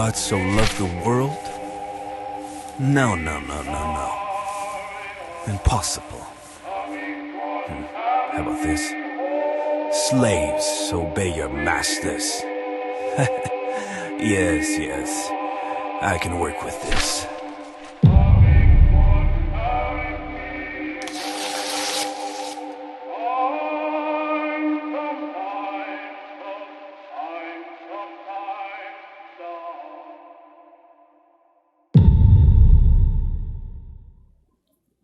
God so loved the world? No. Impossible. How about this? Slaves, obey your masters. Yes. I can work with this.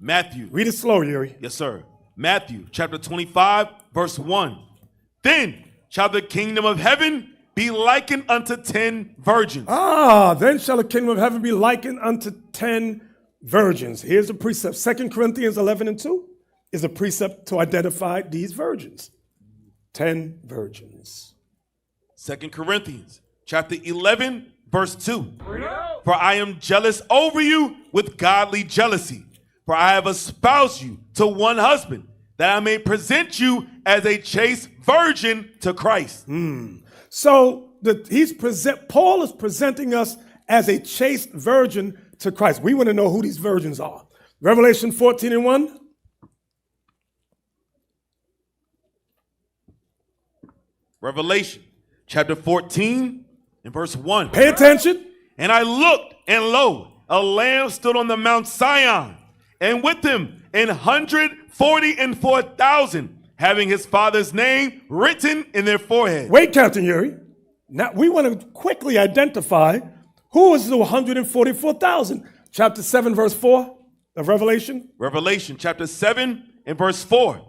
Matthew. Read it slow, Yuri. Yes, sir. Matthew chapter 25, verse 1. Then shall the kingdom of heaven be likened unto 10 virgins. Then shall the kingdom of heaven be likened unto 10 virgins. Here's a precept. 2 Corinthians 11:2 is a precept to identify these virgins. 10 virgins. 2 Corinthians chapter 11, verse 2. For I am jealous over you with godly jealousy. For I have espoused you to one husband, that I may present you as a chaste virgin to Christ. So Paul is presenting us as a chaste virgin to Christ. We want to know who these virgins are. Revelation 14:1. Revelation chapter 14 and verse 1. Pay attention. And I looked, and lo, a lamb stood on the Mount Sion, and with him 144,000, having his father's name written in their forehead. Wait, Captain Yuri. Now we want to quickly identify who is the 144,000. Chapter 7, verse 4 of Revelation. Revelation chapter 7 and verse 4.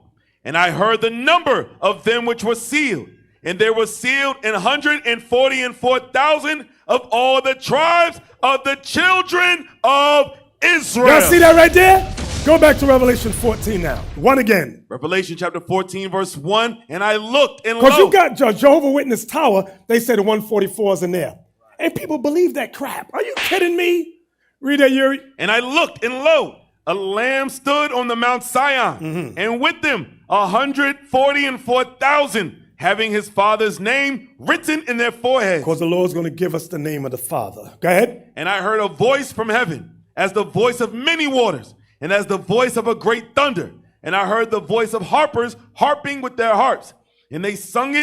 And I heard the number of them which were sealed, and there were sealed 144,000 of all the tribes of the children of Israel. Y'all see that right there? Go back to Revelation 14 now. One again. Revelation chapter 14, verse 1. And I looked, and Because lo, you got Jehovah's Witness Tower, they said the 144 is in there. And people believe that crap. Are you kidding me? Read that, Yuri. And I looked, and lo, a lamb stood on the Mount Sion, and with them 144,000, having his father's name written in their foreheads. Because the Lord's going to give us the name of the Father. Go ahead. And I heard a voice from heaven, as the voice of many waters, and as the voice of a great thunder. And I heard the voice of harpers harping with their harps. And they sung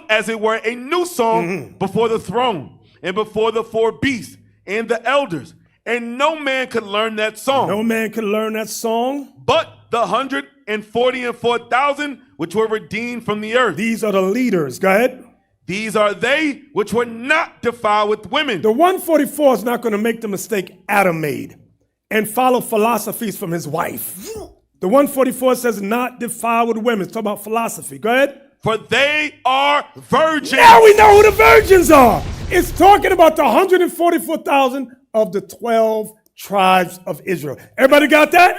as it were a new song before the throne, and before the four beasts and the elders. And no man could learn that song. No man can learn that song. But the 144,000 which were redeemed from the earth. These are the leaders. Go ahead. These are they which were not defiled with women. The 144 is not going to make the mistake Adam made and follow philosophies from his wife. The 144 says not defiled with women. It's talking about philosophy. Go ahead. For they are virgins. Now we know who the virgins are. It's talking about the 144,000 of the 12 tribes of Israel. Everybody got that?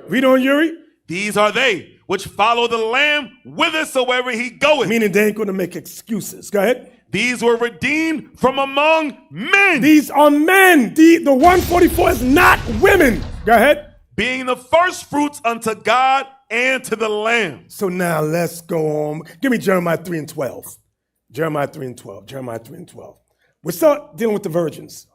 Read on, Yuri. These are they which follow the Lamb whithersoever he goeth. Meaning they ain't going to make excuses. Go ahead. These were redeemed from among men. These are men. The 144 is not women. Go ahead. Being the first fruits unto God and to the Lamb. So now let's go on. Give me Jeremiah 3:12. Jeremiah 3:12. Jeremiah 3:12. We're still dealing with the virgins.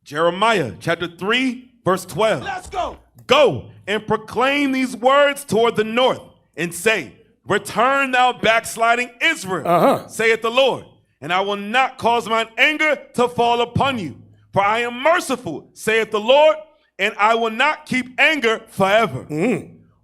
Jeremiah chapter 3, verse 12. Let's go. Go and proclaim these words toward the north, and say, return thou backsliding Israel, saith the Lord, and I will not cause mine anger to fall upon you. For I am merciful, saith the Lord, and I will not keep anger forever.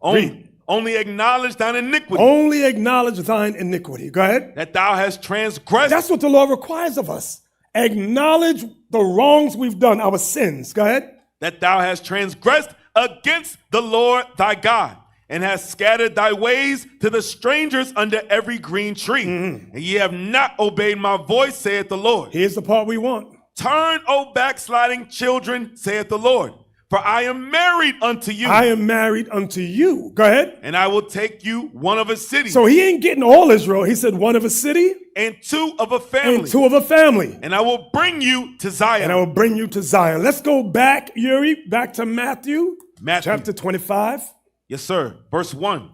Only acknowledge thine iniquity. Only acknowledge thine iniquity. Go ahead. That thou hast transgressed. That's what the law requires of us. Acknowledge the wrongs we've done, our sins. Go ahead. That thou hast transgressed against the Lord thy God, and hast scattered thy ways to the strangers under every green tree. And ye have not obeyed my voice, saith the Lord. Here's the part we want. Turn, O backsliding children, saith the Lord, for I am married unto you. I am married unto you. Go ahead. And I will take you one of a city. So he ain't getting all Israel. He said one of a city. And two of a family. And two of a family. And I will bring you to Zion. And I will bring you to Zion. Let's go back, Yuri, back to Matthew. Chapter 25. Yes, sir. Verse 1.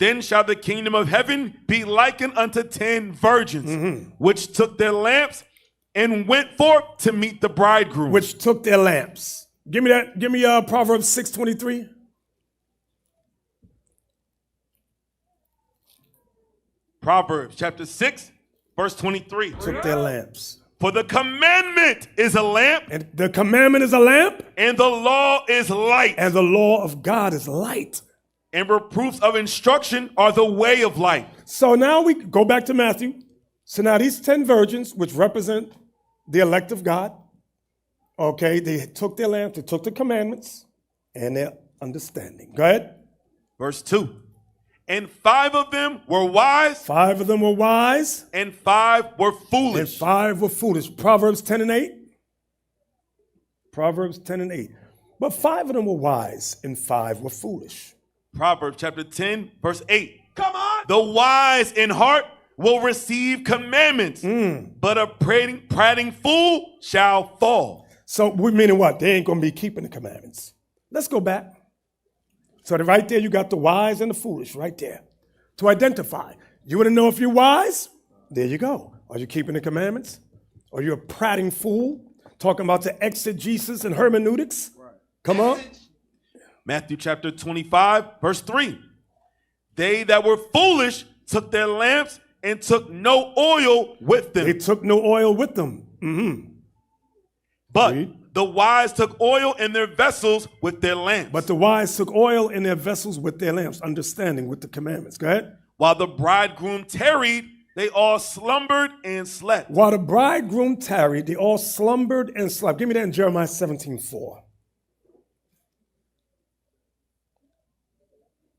Then shall the kingdom of heaven be likened unto 10 virgins, which took their lamps and went forth to meet the bridegroom. Which took their lamps. Give me that. Give me Proverbs 6:23. Proverbs chapter 6, verse 23. Took their lamps. For the commandment is a lamp, And the commandment is a lamp, and the law is light, and the law of God is light. and reproofs of instruction are the way of life. So now we go back to Matthew. So now these 10 virgins, which represent the elect of God, okay, they took their lamp, they took the commandments and their understanding. Go ahead. Verse 2. And 5 of them were wise, 5 of them were wise, and 5 were and foolish. 5 were foolish. Proverbs 10 and 8. Proverbs 10 and 8. But 5 of them were wise, and 5 were foolish. Proverbs chapter 10, verse 8. Come on. The wise in heart will receive commandments, but a prating fool shall fall. So we meaning what? They ain't going to be keeping the commandments. Let's go back. So right there, you got the wise and the foolish right there to identify. You want to know if you're wise? There you go. Are you keeping the commandments? Are you a prating fool? Talking about the exegesis and hermeneutics? Right. Come on. Matthew chapter 25, verse 3. They that were foolish took their lamps and took no oil with them. They took no oil with them. But Read. the wise took oil in their vessels with their lamps. But the wise took oil in their vessels with their lamps, understanding with the commandments. Go ahead. While the bridegroom tarried, they all slumbered and slept. While the bridegroom tarried, they all slumbered and slept. Give me that in Jeremiah 17:4.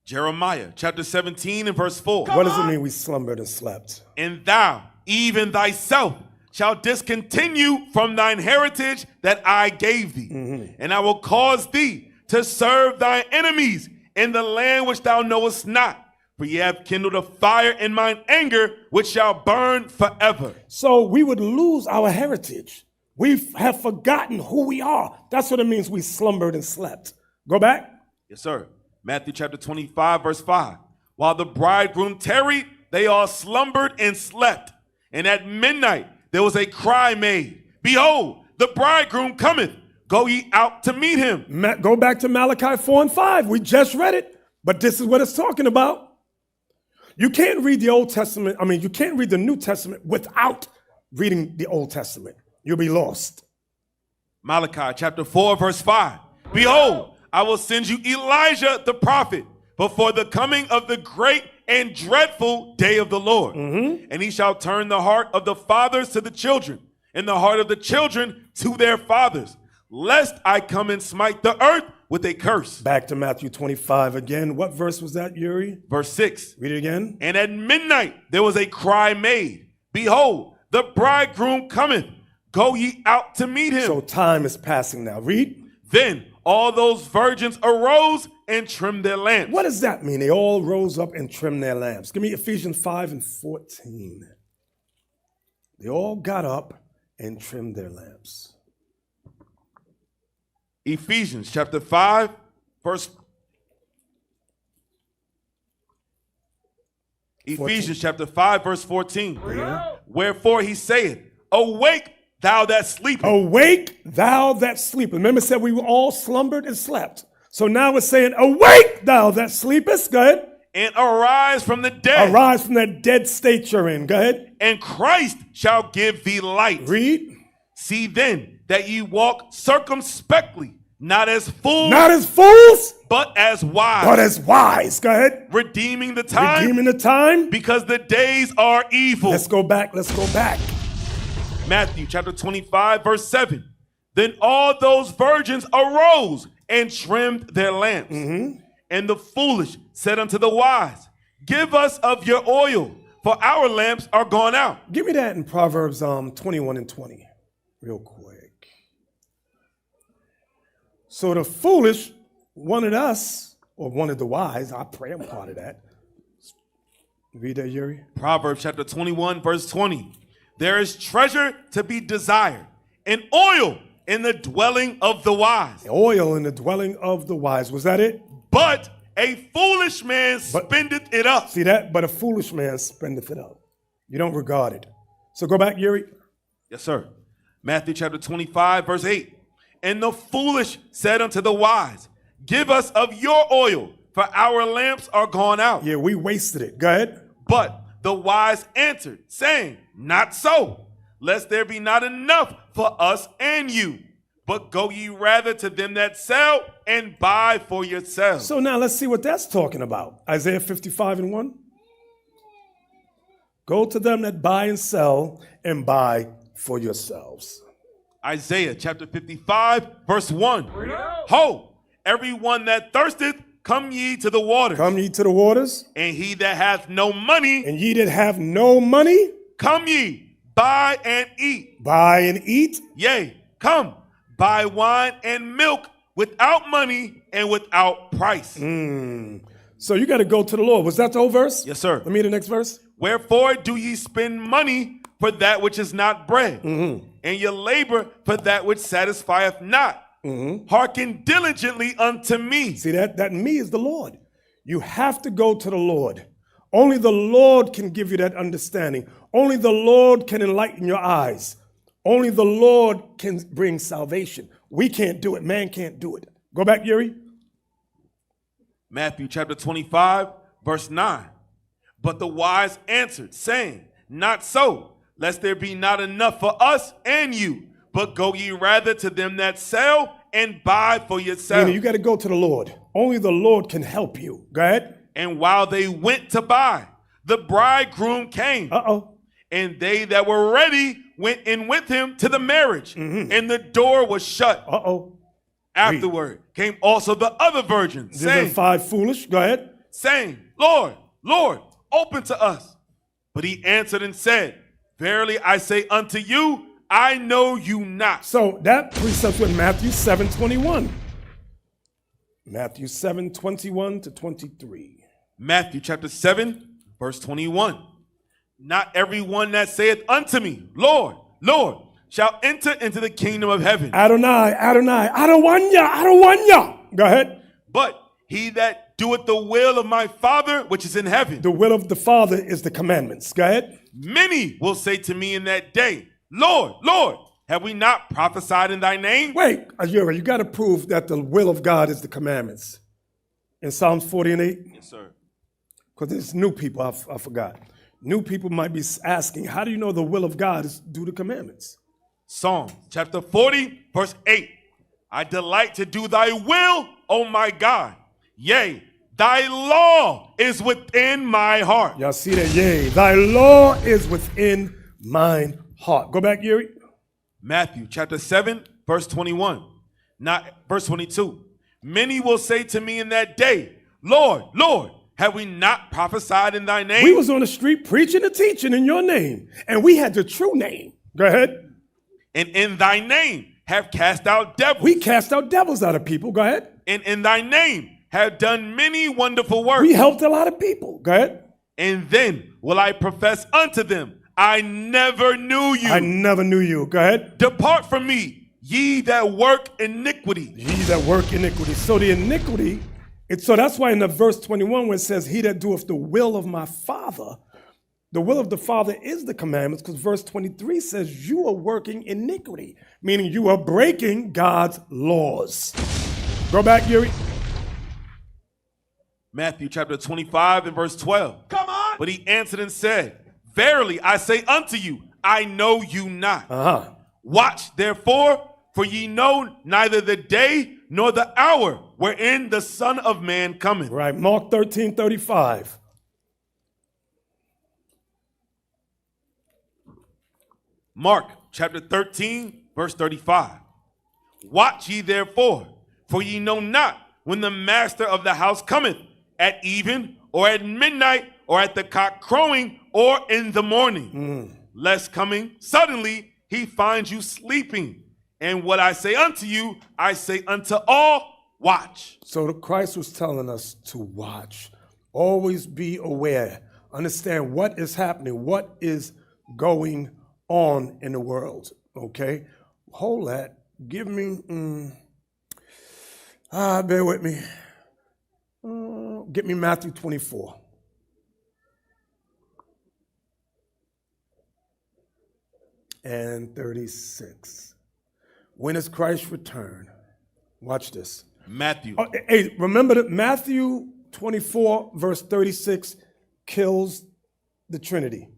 Jeremiah chapter 17 and verse 4. What does it mean we slumbered and slept? And thou, even thyself, shall discontinue from thine heritage that I gave thee. And I will cause thee to serve thy enemies in the land which thou knowest not. For ye have kindled a fire in mine anger, which shall burn forever. So we would lose our heritage. We have forgotten who we are. That's what it means we slumbered and slept. Go back. Yes, sir. Matthew chapter 25, verse 5. While the bridegroom tarried, they all slumbered and slept. And at midnight there was a cry made, Behold, the bridegroom cometh. Go ye out to meet him. Go back to Malachi 4 and 5. We just read it, but this is what it's talking about. You can't read the Old Testament. You can't read the New Testament without reading the Old Testament. You'll be lost. Malachi chapter 4, verse 5. Behold, I will send you Elijah the prophet before the coming of the great and dreadful day of the Lord. And he shall turn the heart of the fathers to the children, and the heart of the children to their fathers, lest I come and smite the earth with a curse. Back to Matthew 25 again. What verse was that, Yuri? Verse 6. Read it again. And at midnight there was a cry made, Behold, the bridegroom cometh. Go ye out to meet him. So time is passing now. Read. Then all those virgins arose and trimmed their lamps. What does that mean? They all rose up and trimmed their lamps. Give me Ephesians 5 and 14. They all got up and trimmed their lamps. Ephesians chapter 5, verse 14. Ephesians chapter 5, verse 14. Yeah. Wherefore he saith, Awake, thou that sleepest. Awake, thou that sleepest. Remember, it said we were all slumbered and slept. So now it's saying, Awake, thou that sleepest. Go ahead. And arise from the dead. Arise from that dead state you're in. Go ahead. And Christ shall give thee light. Read. See then that ye walk circumspectly, not as fools. Not as fools, but as wise. but as wise. Go ahead. Redeeming the time. Redeeming the time. Because the days are evil. Let's go back. Matthew chapter 25, verse 7. Then all those virgins arose and trimmed their lamps. And the foolish said unto the wise, Give us of your oil, for our lamps are gone out. Give me that in Proverbs 21 and 20, real quick. So the foolish wanted us, or wanted the wise. I pray I'm part of that. Read that, Yuri. Proverbs chapter 21, verse 20. There is treasure to be desired, and oil in the dwelling of the wise. Oil in the dwelling of the wise. Was that it? But A foolish man spendeth it up. See that? But a foolish man spendeth it up. You don't regard it. So go back, Yuri. Yes, sir. Matthew chapter 25, verse 8. And the foolish said unto the wise, give us of your oil, for our lamps are gone out. Yeah, we wasted it. Go ahead. But the wise answered, saying, not so, lest there be not enough for us and you. But go ye rather to them that sell and buy for yourselves. So now let's see what that's talking about. Isaiah 55 and 1. Go to them that buy and sell and buy for yourselves. Isaiah chapter 55, verse 1. Ho, everyone that thirsteth, come ye to the waters. Come ye to the waters. And he that hath no money, And ye that have no money, come ye, buy and eat. buy and eat. Yea, come, buy wine and milk without money and without price. So you got to go to the Lord. Was that the whole verse? Yes, sir. Let me hear the next verse. Wherefore do ye spend money for that which is not bread, and your labor for that which satisfieth not? Hearken diligently unto me. See that me is the Lord. You have to go to the Lord. Only the Lord can give you that understanding. Only the Lord can enlighten your eyes. Only the Lord can bring salvation. We can't do it. Man can't do it. Go back, Yuri. Matthew chapter 25, verse 9. But the wise answered, saying, not so, lest there be not enough for us and you. But go ye rather to them that sell and buy for yourselves. You got to go to the Lord. Only the Lord can help you. Go ahead. And while they went to buy, the bridegroom came. And they that were ready went in with him to the marriage. And the door was shut. Afterward came also the other virgins, saying, 5 foolish. Go ahead. Saying, Lord, Lord, open to us. But he answered and said, verily I say unto you, I know you not. So that precepts with Matthew 7:21. Matthew 7:21 to 23. Matthew chapter 7, verse 21. Not everyone that saith unto me, Lord, Lord, shall enter into the kingdom of heaven. Adonai, Adonai, I don't want ya. Go ahead. But he that doeth the will of my Father which is in heaven. The will of the Father is the commandments. Go ahead. Many will say to me in that day, Lord, Lord, have we not prophesied in thy name? Wait, Ayura, you got to prove that the will of God is the commandments. In Psalms 40 and 8? Yes, sir. Because there's new people, I forgot. New people might be asking, how do you know the will of God is do the commandments? Psalm chapter 40, verse 8. I delight to do thy will, O my God. Yea, thy law is within my heart. Y'all see that? Yea, thy law is within mine heart. Go back, Yuri. Matthew chapter 7, verse 21. Not verse 22. Many will say to me in that day, Lord, Lord, have we not prophesied in thy name? We was on the street preaching and teaching in your name, and we had the true name. Go ahead. And in thy name have cast out devils. We cast out devils out of people. Go ahead. And in thy name have done many wonderful works. We helped a lot of people. Go ahead. And then will I profess unto them, I never knew you. I never knew you. Go ahead. Depart from me, ye that work iniquity. Ye that work iniquity. So the iniquity, so that's why in the verse 21 when it says, he that doeth the will of my Father, the will of the Father is the commandments, because verse 23 says you are working iniquity, meaning you are breaking God's laws. Go back, Yuri. Matthew chapter 25 and verse 12. Come on. But he answered and said, verily I say unto you, I know you not. Watch therefore, for ye know neither the day nor the hour wherein the Son of Man cometh. Right, Mark 13:35. Mark chapter 13, verse 35. Watch ye therefore, for ye know not when the master of the house cometh, at even, or at midnight, or at the cock crowing, or in the morning. Lest coming suddenly he finds you sleeping. And what I say unto you, I say unto all, watch. So Christ was telling us to watch. Always be aware. Understand what is happening, what is going on in the world. Okay? Hold that. Give me, bear with me. Get me Matthew 24. And 36. When is Christ's return? Watch this. Matthew. Oh, hey, remember that Matthew 24, verse 36, kills the Trinity.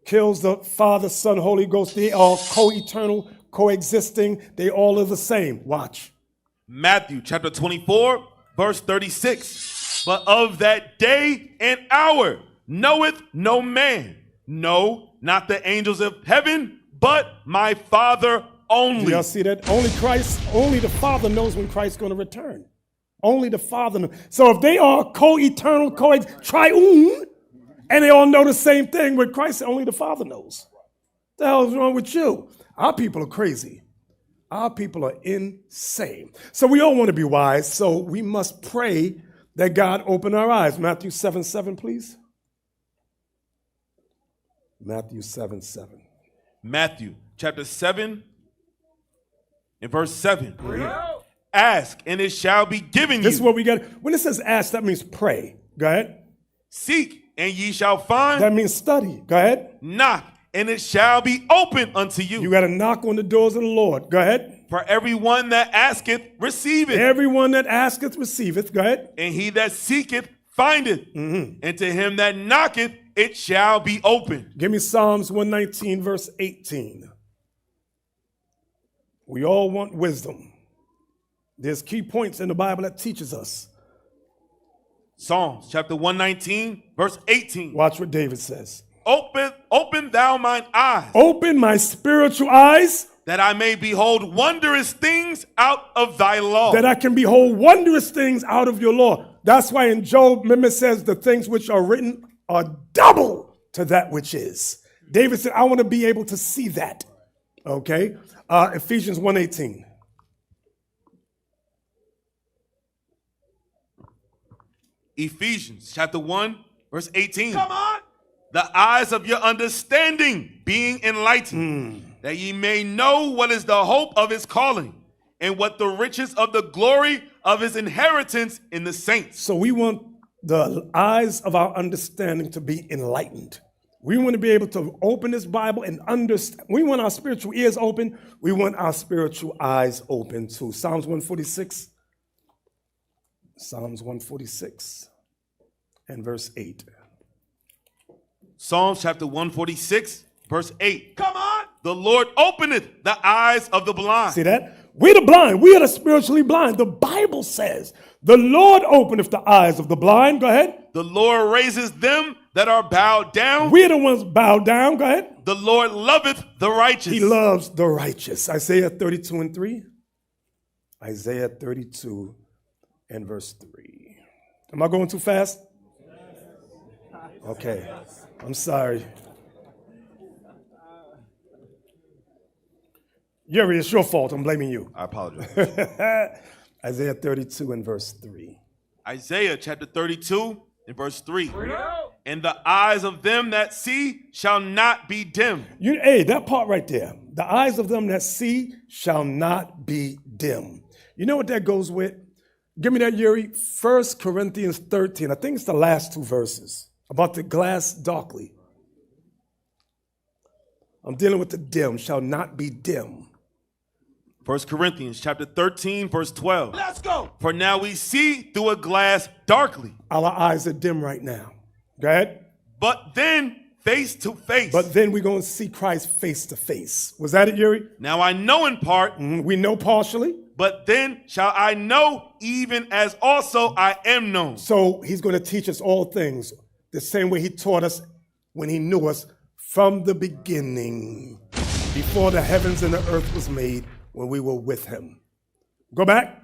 Kills the Father, Son, Holy Ghost. They are co-eternal, coexisting. They all are the same. Watch. Matthew chapter 24, verse 36. But of that day and hour knoweth no man, no, not the angels of heaven, but my Father only. Do y'all see that? Only Christ, only the Father knows when Christ's going to return. Only the Father knows. So if they are co-eternal, triune, and they all know the same thing with Christ, only the Father knows. What the hell is wrong with you? Our people are crazy. Our people are insane. So we all want to be wise, so we must pray that God open our eyes. Matthew 7:7, please. Matthew 7:7. Matthew chapter 7 and verse 7. Ask, and it shall be given you. This is what we got. When it says ask, that means pray. Go ahead. Seek, and ye shall find. That means study. Go ahead. Knock, and it shall be open unto you. You got to knock on the doors of the Lord. Go ahead. For everyone that asketh, receiveth. Everyone that asketh, receiveth. Go ahead. And he that seeketh, findeth. And to him that knocketh, it shall be open. Give me Psalms 119, verse 18. We all want wisdom. There's key points in the Bible that teaches us. Psalms chapter 119, verse 18. Watch what David says. Open thou mine eyes. Open my spiritual eyes. That I may behold wondrous things out of thy law. That I can behold wondrous things out of your law. That's why in Job, remember it says the things which are written are double to that which is. David said, I want to be able to see that. Okay? Ephesians 1:18. Ephesians chapter 1, verse 18. Come on. The eyes of your understanding being enlightened, that ye may know what is the hope of his calling, and what the riches of the glory of his inheritance in the saints. So we want the eyes of our understanding to be enlightened. We want to be able to open this Bible and understand. We want our spiritual ears open. We want our spiritual eyes open too. Psalms 146. Psalms 146 and verse 8. Psalms chapter 146, verse 8. Come on. The Lord openeth the eyes of the blind. See that? We're the blind. We are the spiritually blind. The Bible says the Lord openeth the eyes of the blind. Go ahead. The Lord raises them that are bowed down. We're the ones bowed down. Go ahead. The Lord loveth the righteous. He loves the righteous. Isaiah 32 and 3. Isaiah 32 and verse 3. Am I going too fast? Okay. I'm sorry. Yuri, it's your fault. I'm blaming you. I apologize. Isaiah 32 and verse 3. Isaiah chapter 32 and verse 3. And the eyes of them that see shall not be dim. Hey, that part right there. The eyes of them that see shall not be dim. You know what that goes with? Give me that, Yuri. 1 Corinthians 13. I think it's the last two verses about the glass darkly. I'm dealing with the dim, shall not be dim. 1 Corinthians chapter 13, verse 12. Let's go. For now we see through a glass darkly. Our eyes are dim right now. Go ahead. But then face to face. But then we're going to see Christ face to face. Was that it, Yuri? Now I know in part. We know partially. But then shall I know even as also I am known. So he's going to teach us all things the same way he taught us when he knew us from the beginning, before the heavens and the earth was made, when we were with him. Go back.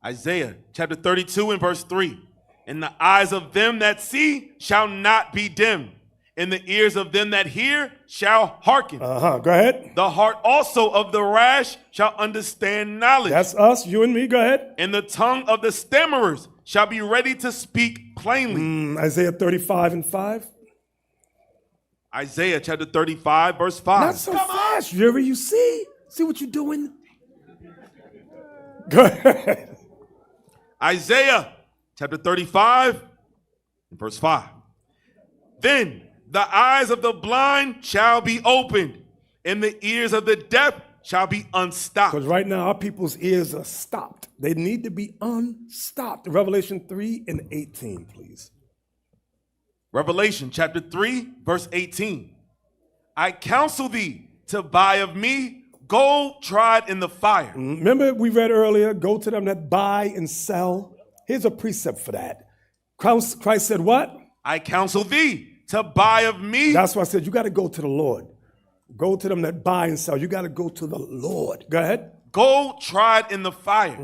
Isaiah chapter 32 and verse 3. And the eyes of them that see shall not be dim, and the ears of them that hear shall hearken. Go ahead. The heart also of the rash shall understand knowledge. That's us, you and me. Go ahead. And the tongue of the stammerers shall be ready to speak plainly. Isaiah 35 and 5. Isaiah chapter 35, verse 5. Not so fast, Yuri. You see? See what you're doing? Go ahead. Isaiah chapter 35, and verse 5. Then the eyes of the blind shall be opened, and the ears of the deaf shall be unstopped. Because right now our people's ears are stopped. They need to be unstopped. Revelation 3 and 18, please. Revelation chapter 3, verse 18. I counsel thee to buy of me gold tried in the fire. Remember we read earlier, go to them that buy and sell. Here's a precept for that. Christ said what? I counsel thee to buy of me. That's why I said you got to go to the Lord. Go to them that buy and sell. You got to go to the Lord. Go ahead. Gold tried in the fire,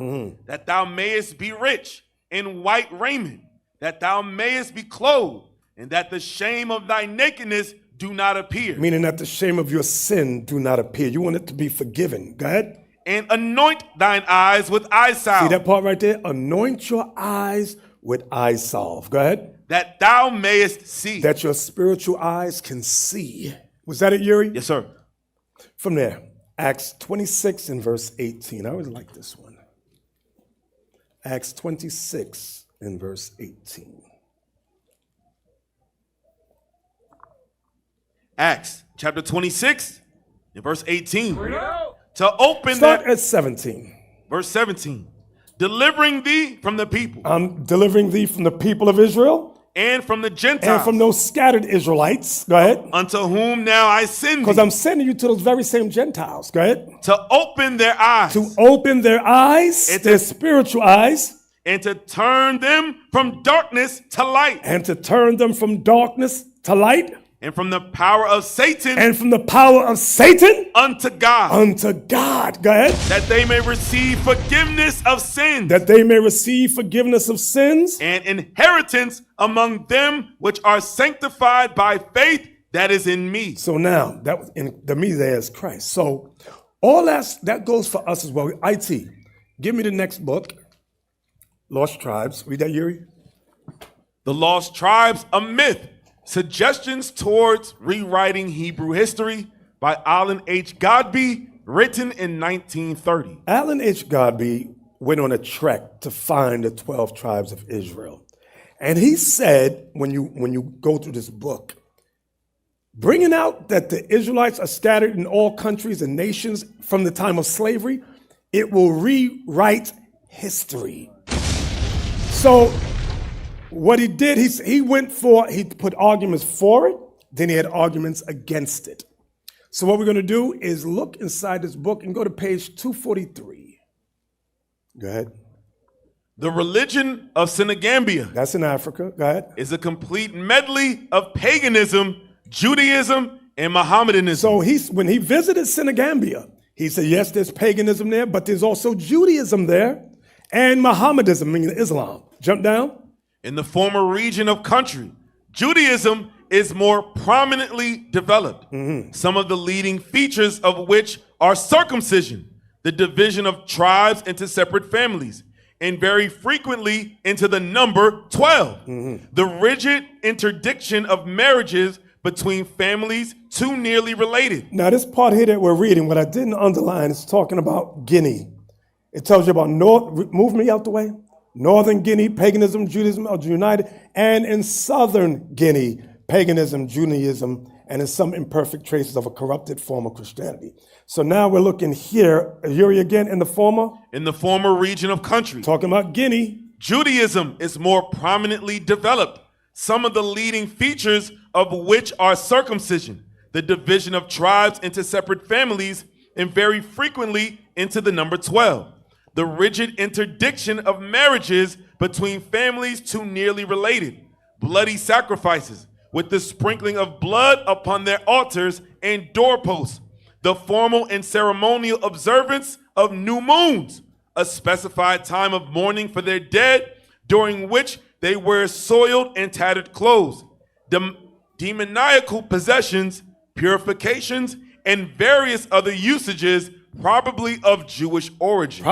that thou mayest be rich, in white raiment, that thou mayest be clothed, and that the shame of thy nakedness do not appear. Meaning that the shame of your sin do not appear. You want it to be forgiven. Go ahead. And anoint thine eyes with eye salve. See that part right there? Anoint your eyes with eye salve. Go ahead. That thou mayest see. That your spiritual eyes can see. Was that it, Yuri? Yes, sir. From there, Acts 26 and verse 18. I always like this one. Acts 26 and verse 18. Acts chapter 26 and verse 18. To open Start at 17. Verse 17. Delivering thee from the people. I'm delivering thee from the people of Israel. And from the Gentiles. And from those scattered Israelites. Go ahead. Unto whom now I send thee. Because I'm sending you to those very same Gentiles. Go ahead. To open their eyes. To open their eyes, their spiritual eyes. And to turn them from darkness to light. And to turn them from darkness to light. And from the power of Satan. And from the power of Satan. Unto God. Unto God. Go ahead. That they may receive forgiveness of sins. That they may receive forgiveness of sins. And inheritance among them which are sanctified by faith that is in me. So now, that was in the me there is Christ. So all that goes for us as well. IT, give me the next book. Lost Tribes. Read that, Yuri. The Lost Tribes, a Myth. Suggestions Towards Rewriting Hebrew History by Alan H. Godbey, written in 1930. Alan H. Godbey went on a trek to find the 12 tribes of Israel. And he said, when you go through this book, bringing out that the Israelites are scattered in all countries and nations from the time of slavery, it will rewrite history. So what he did, he put arguments for it, then he had arguments against it. So what we're going to do is look inside this book and go to page 243. Go ahead. The Religion of Senegambia. That's in Africa. Go ahead. Is a complete medley of paganism, Judaism, and Mohammedanism. So when he visited Senegambia, he said, yes, there's paganism there, but there's also Judaism there and Mohammedanism, meaning Islam. Jump down. In the former region of country, Judaism is more prominently developed. Some of the leading features of which are circumcision, the division of tribes into separate families, and very frequently into the number 12. The rigid interdiction of marriages between families too nearly related. Now this part here that we're reading, what I didn't underline, is talking about Guinea. It tells you about move me out the way. Northern Guinea, paganism, Judaism are united, and in Southern Guinea, paganism, Judaism, and in some imperfect traces of a corrupted form of Christianity. So now we're looking here, Yuri again, in the former region of country. Talking about Guinea. Judaism is more prominently developed. Some of the leading features of which are circumcision, the division of tribes into separate families, and very frequently into the number 12. The rigid interdiction of marriages between families too nearly related, bloody sacrifices with the sprinkling of blood upon their altars and doorposts, the formal and ceremonial observance of new moons, a specified time of mourning for their dead, during which they wear soiled and tattered clothes, demoniacal possessions, purifications, and various other usages probably of Jewish origin.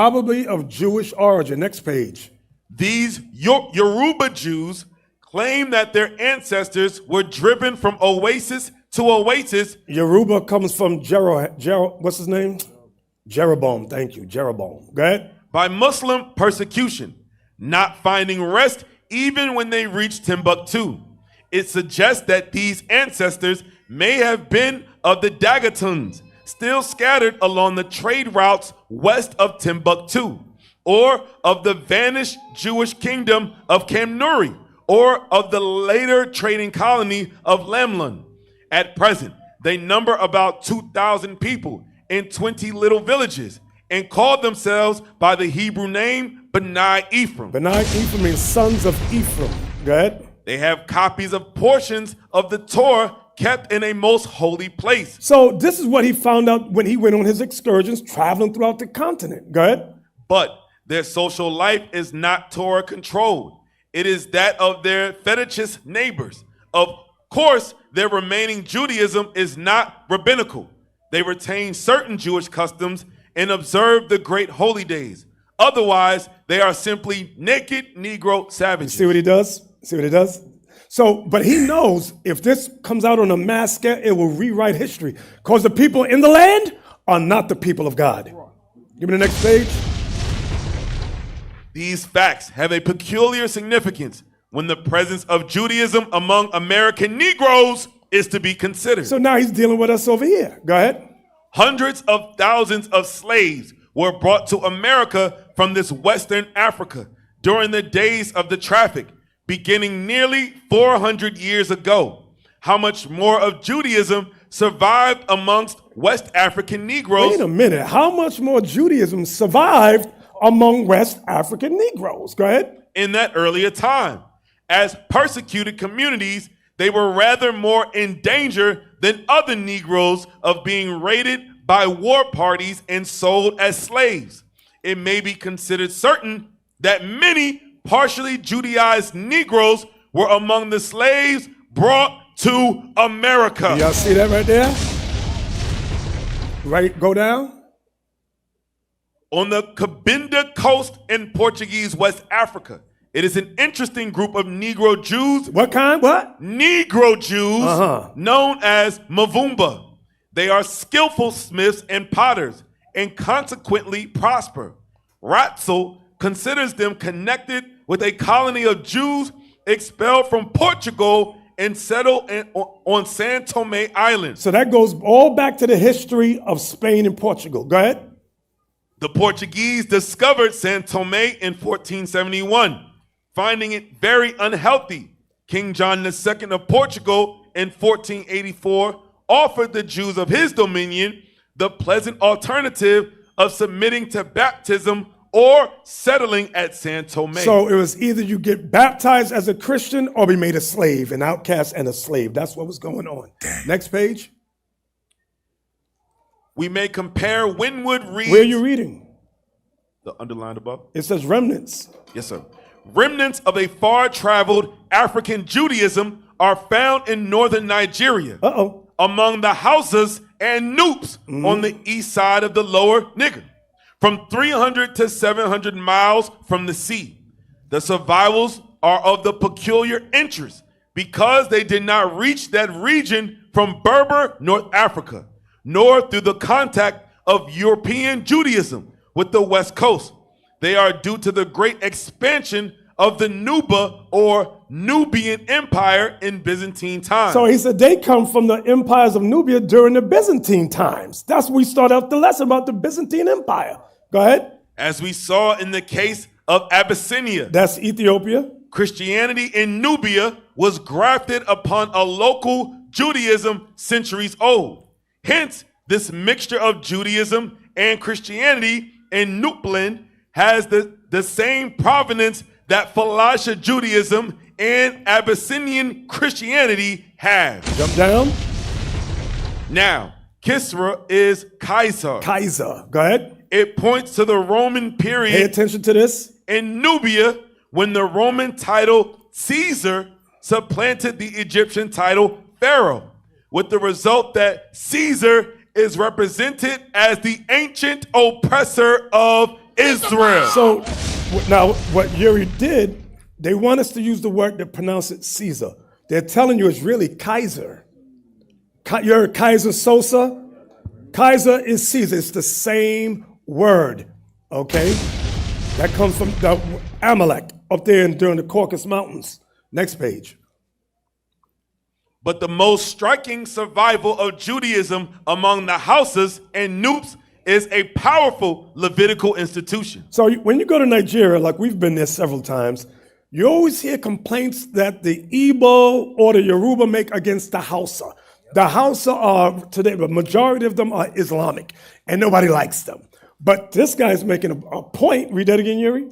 Next page. These Yoruba Jews claim that their ancestors were driven from oasis to oasis. Yoruba comes from what's his name? Jeroboam. Thank you, Jeroboam. Go ahead. By Muslim persecution, not finding rest even when they reached Timbuktu. It suggests that these ancestors may have been of the Dagatuns, still scattered along the trade routes west of Timbuktu, or of the vanished Jewish kingdom of Kamnuri, or of the later trading colony of Lamlun. At present, they number about 2,000 people in 20 little villages and called themselves by the Hebrew name B'nai Ephraim. B'nai Ephraim means sons of Ephraim. Go ahead. They have copies of portions of the Torah kept in a most holy place. So this is what he found out when he went on his excursions traveling throughout the continent. Go ahead. But their social life is not Torah controlled. It is that of their fetishist neighbors. Of course, their remaining Judaism is not rabbinical. They retain certain Jewish customs and observe the great holy days. Otherwise, they are simply naked Negro savages. See what he does? See what he does? So, but he knows if this comes out on a mass scale, it will rewrite history. Because the people in the land are not the people of God. Give me the next page. These facts have a peculiar significance when the presence of Judaism among American Negroes is to be considered. So now he's dealing with us over here. Go ahead. Hundreds of thousands of slaves were brought to America from this Western Africa during the days of the traffic, beginning nearly 400 years ago. How much more of Judaism survived amongst West African Negroes? Wait a minute. How much more Judaism survived among West African Negroes? Go ahead. In that earlier time, as persecuted communities, they were rather more in danger than other Negroes of being raided by war parties and sold as slaves. It may be considered certain that many partially Judaized Negroes were among the slaves brought to America. Y'all see that right there? Right, go down. On the Cabinda coast in Portuguese West Africa, it is an interesting group of Negro Jews. What kind? What? Negro Jews known as Mavumba. They are skillful smiths and potters and consequently prosper. Ratzel considers them connected with a colony of Jews expelled from Portugal and settled on San Tome Island. So that goes all back to the history of Spain and Portugal. Go ahead. The Portuguese discovered San Tome in 1471, finding it very unhealthy. King John II of Portugal in 1484 offered the Jews of his dominion the pleasant alternative of submitting to baptism or settling at San Tome. So it was either you get baptized as a Christian or be made a slave, an outcast and a slave. That's what was going on. Next page. We may compare Winwood Reed's... Where are you reading? The underlined above. It says remnants. Yes, sir. Remnants of a far-traveled African Judaism are found in northern Nigeria. Among the Hausas and Noops on the east side of the lower Niger, from 300 to 700 miles from the sea. The survivals are of the peculiar interest because they did not reach that region from Berber, North Africa, nor through the contact of European Judaism with the West Coast. They are due to the great expansion of the Nuba or Nubian Empire in Byzantine times. So he said they come from the empires of Nubia during the Byzantine times. That's when we start out the lesson about the Byzantine Empire. Go ahead. As we saw in the case of Abyssinia. That's Ethiopia. Christianity in Nubia was grafted upon a local Judaism centuries old. Hence, this mixture of Judaism and Christianity in Nubland has the same provenance that Falasha Judaism and Abyssinian Christianity have. Jump down. Now, Kisra is Kaiser. Kaiser. Go ahead. It points to the Roman period. Pay attention to this. In Nubia, when the Roman title Caesar supplanted the Egyptian title Pharaoh, with the result that Caesar is represented as the ancient oppressor of Israel. So now what Yuri did, they want us to use the word that pronounce it Caesar. They're telling you it's really Kaiser. You're Kaiser Sosa. Kaiser is Caesar. It's the same word, okay? That comes from the Amalek. up there during the Caucasus Mountains. Next page. But the most striking survival of Judaism among the houses and noops is a powerful Levitical institution. So when you go to Nigeria, like we've been there several times, you always hear complaints that the Igbo or the Yoruba make against the Hausa. The Hausa are today, the majority of them are Islamic, and nobody likes them. But this guy's making a point. Read that again, Yuri.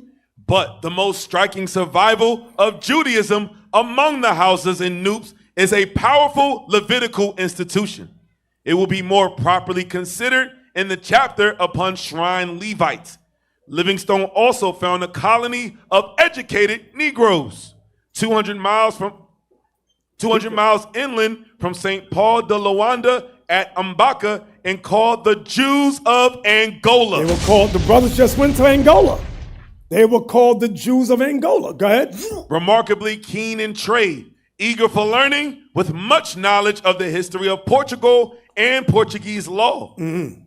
But the most striking survival of Judaism among the houses and noops is a powerful Levitical institution. It will be more properly considered in the chapter upon shrine Levites. Livingstone also found a colony of educated Negroes 200 miles inland from St. Paul de Luanda at Mbaka and called the Jews of Angola. They were called, the brothers just went to Angola. They were called the Jews of Angola. Go ahead. Remarkably keen in trade, eager for learning, with much knowledge of the history of Portugal and Portuguese law.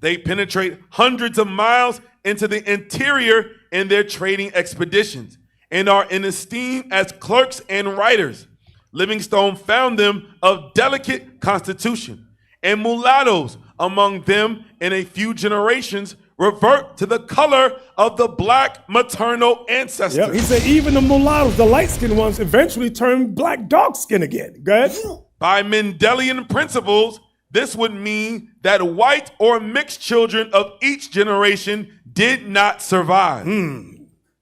They penetrate hundreds of miles into the interior in their trading expeditions and are in esteem as clerks and writers. Livingstone found them of delicate constitution, and mulattoes among them in a few generations revert to the color of the black maternal ancestors. Yep, he said even the mulattoes, the light-skinned ones, eventually turn black dark skin again. Go ahead. By Mendelian principles, this would mean that white or mixed children of each generation did not survive.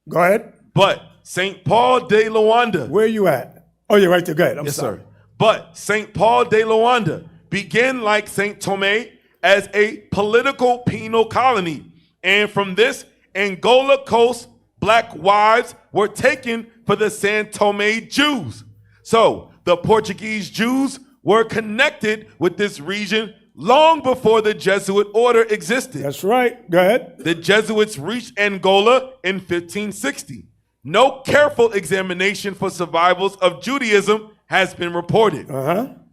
Go ahead. But St. Paul de Luanda. Where are you at? Oh, you're right there. Go ahead. I'm Yes, sorry. sir. But St. Paul de Luanda began like St. Thomé as a political penal colony. And from this Angola coast, black wives were taken for the San Thomé Jews. So the Portuguese Jews were connected with this region long before the Jesuit order existed. That's right. Go ahead. The Jesuits reached Angola in 1560. No careful examination for survivals of Judaism has been reported.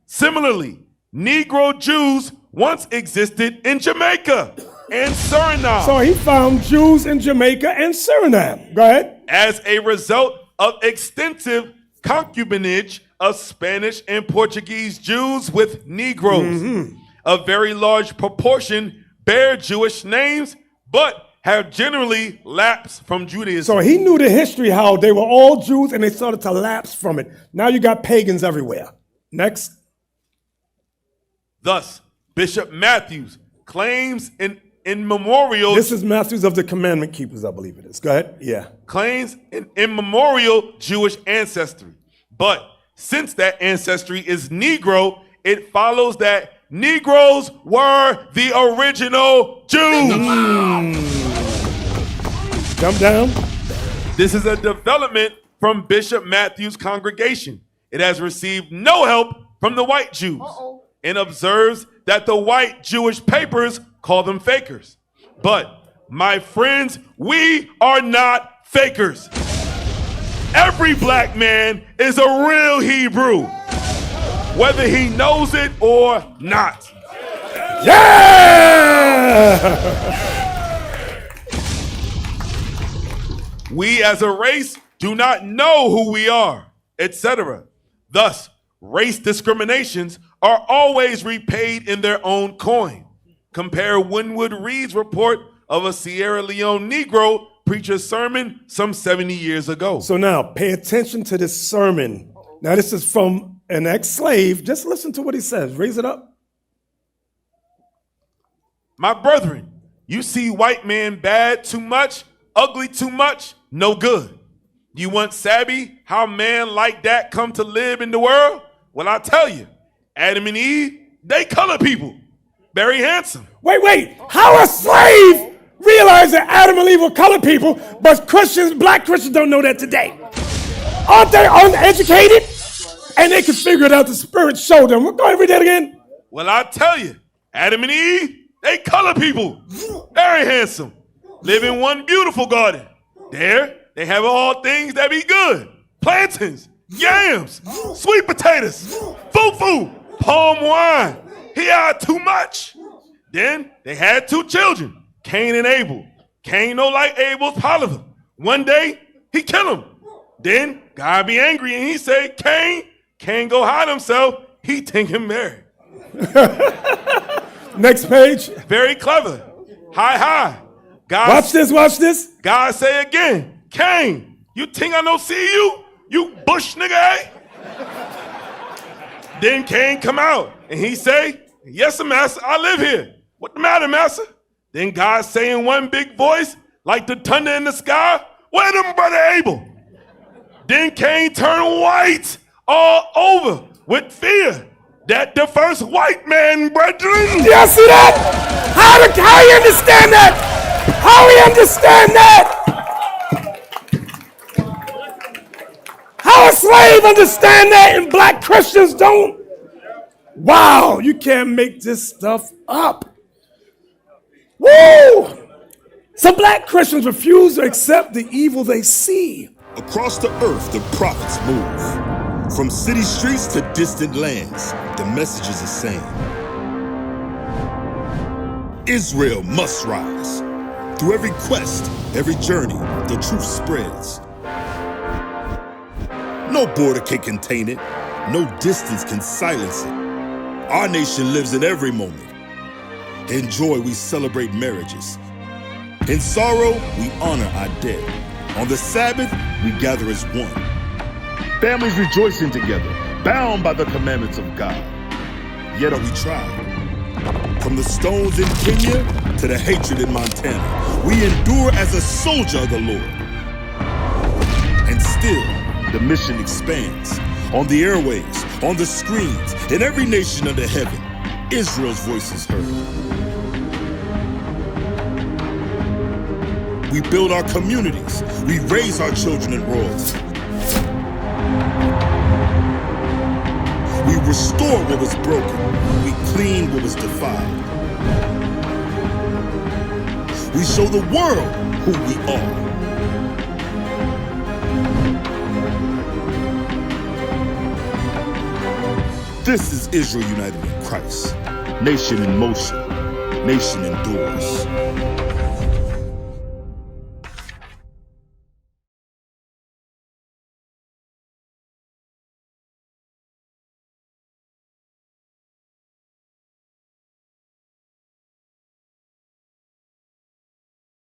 Similarly, Negro Jews once existed in Jamaica and Suriname. So he found Jews in Jamaica and Suriname. Go ahead. As a result of extensive concubinage of Spanish and Portuguese Jews with Negroes. A very large proportion bear Jewish names, but have generally lapsed from Judaism. So he knew the history, how they were all Jews and they started to lapse from it. Now you got pagans everywhere. Next. Thus, Bishop Matthews claims in immemorial. This is Matthews of the Commandment Keepers, I believe it is. Go ahead. Yeah. Claims an immemorial Jewish ancestry. But since that ancestry is Negro, it follows that Negroes were the original Jews. Jump down. This is a development from Bishop Matthews' congregation. It has received no help from the white Jews and observes that the white Jewish papers call them fakers. But, my friends, we are not fakers. Every black man is a real Hebrew, whether he knows it or not. Yeah! We as a race do not know who we are, etc. Thus, race discriminations are always repaid in their own coin. Compare Winwood Reed's report of a Sierra Leone Negro preacher's sermon some 70 years ago. So now, pay attention to this sermon. Now, this is from an ex-slave. Just listen to what he says. Raise it up. My brethren, you see white man bad too much, ugly too much, no good. You want savvy how man like that come to live in the world? Well, I tell you, Adam and Eve, they color people. Very handsome. Wait. How a slave realized that Adam and Eve were colored people, but Christians, black Christians don't know that today? Aren't they uneducated? And they can figure it out. The Spirit showed them. Go ahead and read that again. Well, I tell you, Adam and Eve, they color people. Very handsome. Live in one beautiful garden. There, they have all things that be good. Plantains, yams, sweet potatoes, fufu, palm wine. He had too much. Then they had 2 children, Cain and Abel. Cain no like Abel's Potiphar. One day, he killed him. Then God be angry and he say, Cain go hide himself. He think him married. Next page. Very clever. Hi. God, Watch this. God say again, Cain, you think I don't see you? You bush nigga, eh? Then Cain come out and he say, yes, master, I live here. What the matter, master? Then God say in one big voice, like the thunder in the sky, where them brother Abel? Then Cain turned white all over with fear that the first white man, brethren. Y'all see that? How you understand that? How we understand that? How a slave understand that and black Christians don't? Wow, you can't make this stuff up. Woo! Some black Christians refuse to accept the evil they see. Across the earth, the prophets move. From city streets to distant lands, the message is the same. Israel must rise. Through every quest, every journey, the truth spreads. No border can contain it. No distance can silence it. Our nation lives in every moment. In joy, we celebrate marriages. In sorrow, we honor our dead. On the Sabbath, we gather as one. Families rejoicing together, bound by the commandments of God. Yet are we tried. From the stones in Kenya to the hatred in Montana, we endure as a soldier of the Lord. And still, the mission expands. On the airwaves, on the screens, in every nation under heaven, Israel's voice is heard. We build our communities. We raise our children in royalty. We restore what was broken. We clean what was defiled. We show the world who we are. This is Israel united in Christ. Nation in motion. Nation endures.